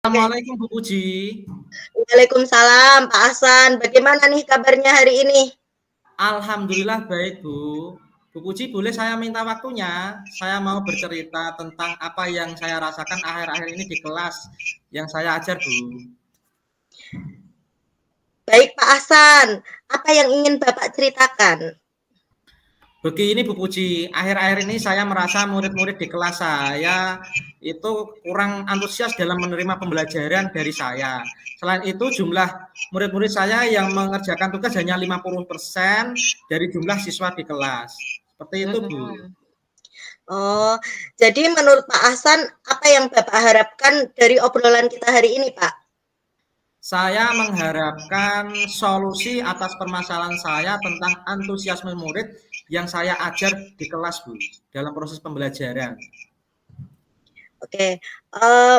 Oke. Assalamualaikum Bu Puji. Waalaikumsalam, Pak Hasan. Bagaimana nih kabarnya hari ini? Alhamdulillah baik Bu. Bu Puji boleh saya minta waktunya? Saya mau bercerita tentang apa yang saya rasakan akhir-akhir ini di kelas yang saya ajar Bu. Baik, Pak Hasan. Apa yang ingin Bapak ceritakan? Begini Bu Puji, akhir-akhir ini saya merasa murid-murid di kelas saya itu kurang antusias dalam menerima pembelajaran dari saya. Selain itu jumlah murid-murid saya yang mengerjakan tugas hanya 50% dari jumlah siswa di kelas. Seperti itu Bu. Oh, jadi menurut Pak Hasan, apa yang Bapak harapkan dari obrolan kita hari ini, Pak? Saya mengharapkan solusi atas permasalahan saya tentang antusiasme murid yang saya ajar di kelas, Bu, dalam proses pembelajaran. Oke,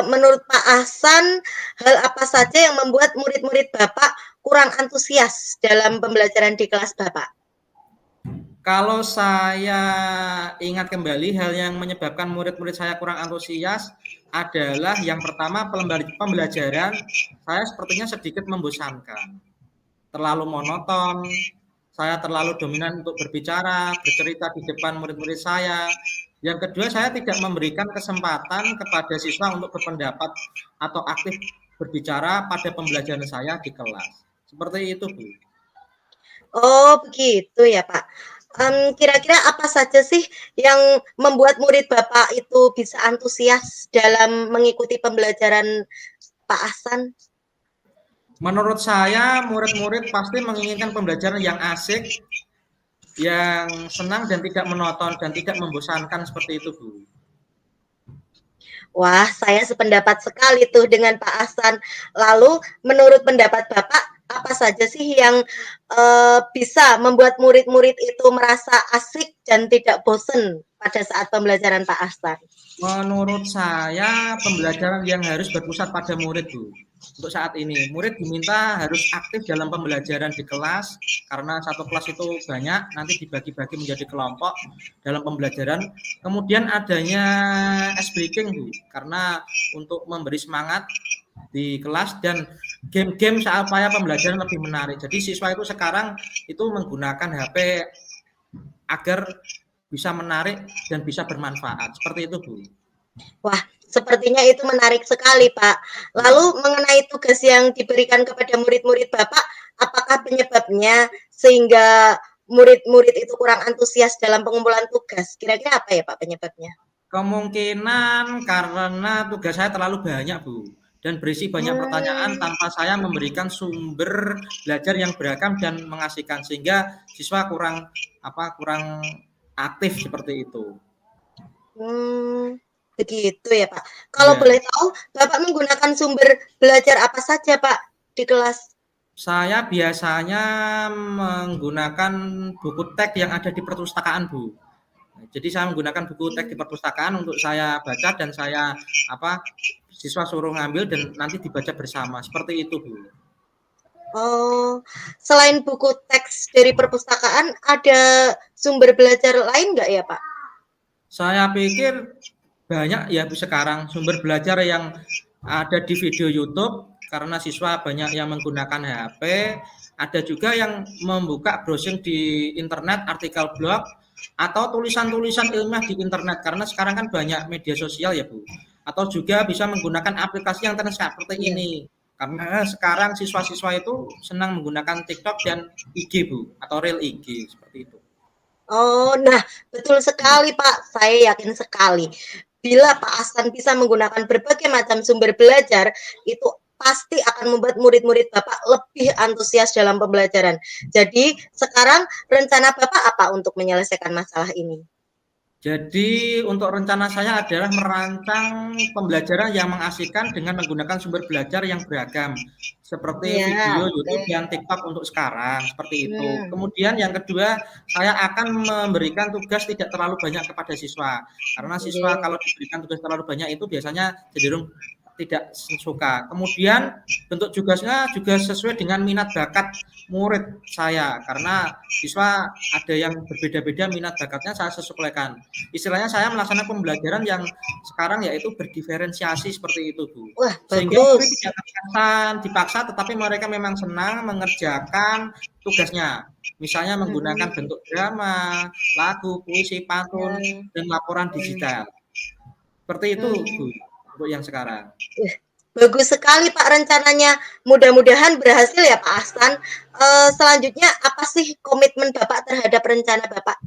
menurut Pak Hasan, hal apa saja yang membuat murid-murid Bapak kurang antusias dalam pembelajaran di kelas Bapak? Kalau saya ingat kembali, hal yang menyebabkan murid-murid saya kurang antusias adalah yang pertama pembelajaran saya sepertinya sedikit membosankan, terlalu monoton, saya terlalu dominan untuk berbicara, bercerita di depan murid-murid saya. Yang kedua, saya tidak memberikan kesempatan kepada siswa untuk berpendapat atau aktif berbicara pada pembelajaran saya di kelas. Seperti itu, Bu. Oh, begitu ya, Pak. Kira-kira apa saja sih yang membuat murid Bapak itu bisa antusias dalam mengikuti pembelajaran Pak Hasan? Menurut saya, murid-murid pasti menginginkan pembelajaran yang asik, yang senang dan tidak monoton dan tidak membosankan seperti itu, Bu. Wah, saya sependapat sekali tuh dengan Pak Hasan. Lalu, menurut pendapat Bapak, apa saja sih yang bisa membuat murid-murid itu merasa asik dan tidak bosan pada saat pembelajaran Pak Hasan? Menurut saya, pembelajaran yang harus berpusat pada murid, Bu. Untuk saat ini, murid diminta harus aktif dalam pembelajaran di kelas, karena satu kelas itu banyak, nanti dibagi-bagi menjadi kelompok dalam pembelajaran. Kemudian adanya ice breaking, Bu, karena untuk memberi semangat di kelas dan game-game supaya pembelajaran lebih menarik. Jadi siswa itu sekarang itu menggunakan HP agar bisa menarik dan bisa bermanfaat. Seperti itu, Bu. Wah, sepertinya itu menarik sekali, Pak. Ya. Lalu mengenai tugas yang diberikan kepada murid-murid Bapak, apakah penyebabnya sehingga murid-murid itu kurang antusias dalam pengumpulan tugas? Kira-kira apa ya, Pak, penyebabnya? Kemungkinan karena tugas saya terlalu banyak, Bu, dan berisi banyak pertanyaan Hmm, tanpa saya memberikan sumber belajar yang beragam dan mengasihkan sehingga siswa kurang aktif seperti itu. hmm, begitu ya, Pak. Kalau Ya. boleh tahu, Bapak menggunakan sumber belajar apa saja, Pak, di kelas? Saya biasanya menggunakan buku teks yang ada di perpustakaan, Bu. Jadi saya menggunakan buku teks di perpustakaan untuk saya baca dan saya apa siswa suruh ngambil dan nanti dibaca bersama. Seperti itu, Bu. Oh, selain buku teks dari perpustakaan, ada sumber belajar lain nggak ya, Pak? Saya pikir banyak ya Bu sekarang sumber belajar yang ada di video YouTube karena siswa banyak yang menggunakan HP, ada juga yang membuka browsing di internet, artikel blog atau tulisan-tulisan ilmiah di internet karena sekarang kan banyak media sosial ya Bu. Atau juga bisa menggunakan aplikasi yang seperti Iya. ini. Karena sekarang siswa-siswa itu senang menggunakan TikTok dan IG Bu atau Reel IG seperti itu. Oh, nah betul sekali Pak, saya yakin sekali. Bila Pak Hasan bisa menggunakan berbagai macam sumber belajar, itu pasti akan membuat murid-murid Bapak lebih antusias dalam pembelajaran. Jadi, sekarang rencana Bapak apa untuk menyelesaikan masalah ini? Jadi untuk rencana saya adalah merancang pembelajaran yang mengasihkan dengan menggunakan sumber belajar yang beragam, seperti Iya, video oke. YouTube dan TikTok untuk sekarang, seperti itu. Hmm, Kemudian yang kedua, saya akan memberikan tugas tidak terlalu banyak kepada siswa, karena siswa oke. kalau diberikan tugas terlalu banyak itu biasanya cenderung tidak suka. Kemudian bentuk tugasnya juga sesuai dengan minat bakat murid saya, karena siswa ada yang berbeda-beda minat bakatnya, saya sesuaikan. Istilahnya saya melaksanakan pembelajaran yang sekarang yaitu berdiferensiasi seperti itu, Bu. Wah, Sehingga murid bagus. tidak dipaksa, tetapi mereka memang senang mengerjakan tugasnya. Misalnya menggunakan bentuk drama, lagu, puisi, pantun, dan laporan digital. Seperti itu, Bu, untuk yang sekarang. Bagus sekali Pak rencananya. Mudah-mudahan berhasil ya Pak Ahsan. Selanjutnya apa sih komitmen Bapak terhadap rencana Bapak?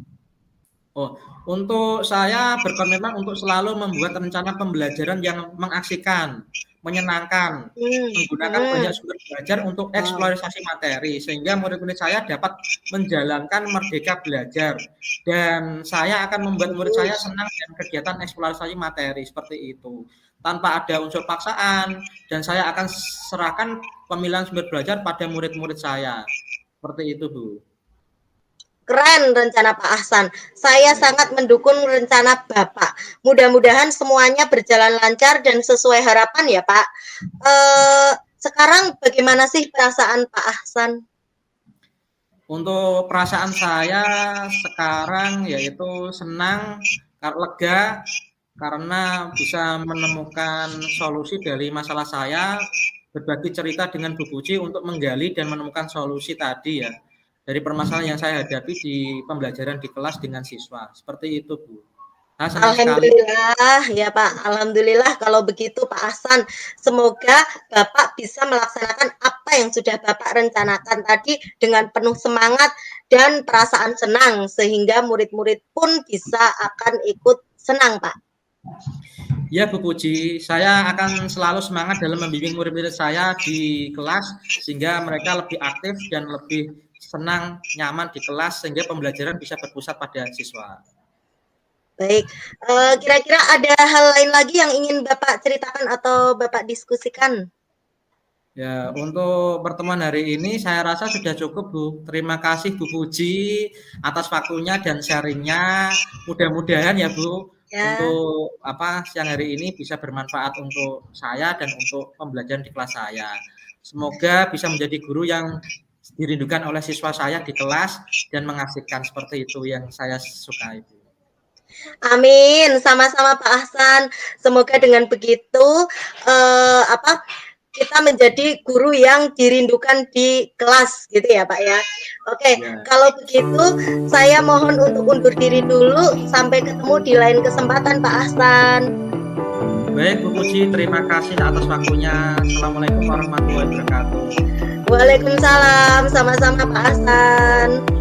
Oh, untuk saya berkomitmen untuk selalu membuat rencana pembelajaran yang mengasihkan, menyenangkan, menggunakan banyak sumber belajar untuk eksplorasi materi, sehingga murid-murid saya dapat menjalankan merdeka belajar. Dan saya akan membuat murid saya senang dengan kegiatan eksplorasi materi seperti itu, tanpa ada unsur paksaan, dan saya akan serahkan pemilihan sumber belajar pada murid-murid saya. Seperti itu, Bu. Keren rencana Pak Ahsan. Saya sangat mendukung rencana Bapak. Mudah-mudahan semuanya berjalan lancar dan sesuai harapan ya Pak. Sekarang bagaimana sih perasaan Pak Ahsan? Untuk perasaan saya sekarang yaitu senang, lega, karena bisa menemukan solusi dari masalah saya, berbagi cerita dengan Bu Puji untuk menggali dan menemukan solusi tadi ya, dari permasalahan yang saya hadapi di pembelajaran di kelas dengan siswa. Seperti itu, Bu. Nah, Alhamdulillah ya Pak, alhamdulillah kalau begitu Pak Ahsan. Semoga Bapak bisa melaksanakan apa yang sudah Bapak rencanakan tadi dengan penuh semangat dan perasaan senang, sehingga murid-murid pun bisa akan ikut senang Pak. Ya Bu Puji, saya akan selalu semangat dalam membimbing murid-murid saya di kelas, sehingga mereka lebih aktif dan lebih senang, nyaman di kelas, sehingga pembelajaran bisa berpusat pada siswa. Baik, kira-kira ada hal lain lagi yang ingin Bapak ceritakan atau Bapak diskusikan? Ya, untuk pertemuan hari ini saya rasa sudah cukup, Bu. Terima kasih Bu Puji atas waktunya dan sharingnya. Mudah-mudahan ya Bu, untuk siang hari ini bisa bermanfaat untuk saya dan untuk pembelajaran di kelas saya. Semoga bisa menjadi guru yang dirindukan oleh siswa saya di kelas dan mengasihkan, seperti itu yang saya sukai, Bu. Amin, sama-sama Pak Ahsan. Semoga dengan begitu kita menjadi guru yang dirindukan di kelas gitu ya Pak ya. Oke, kalau begitu saya mohon untuk undur diri dulu. Sampai ketemu di lain kesempatan Pak Ahsan. Baik Bu Puji, terima kasih atas waktunya. Assalamualaikum warahmatullahi wabarakatuh. Waalaikumsalam, sama-sama Pak Ahsan.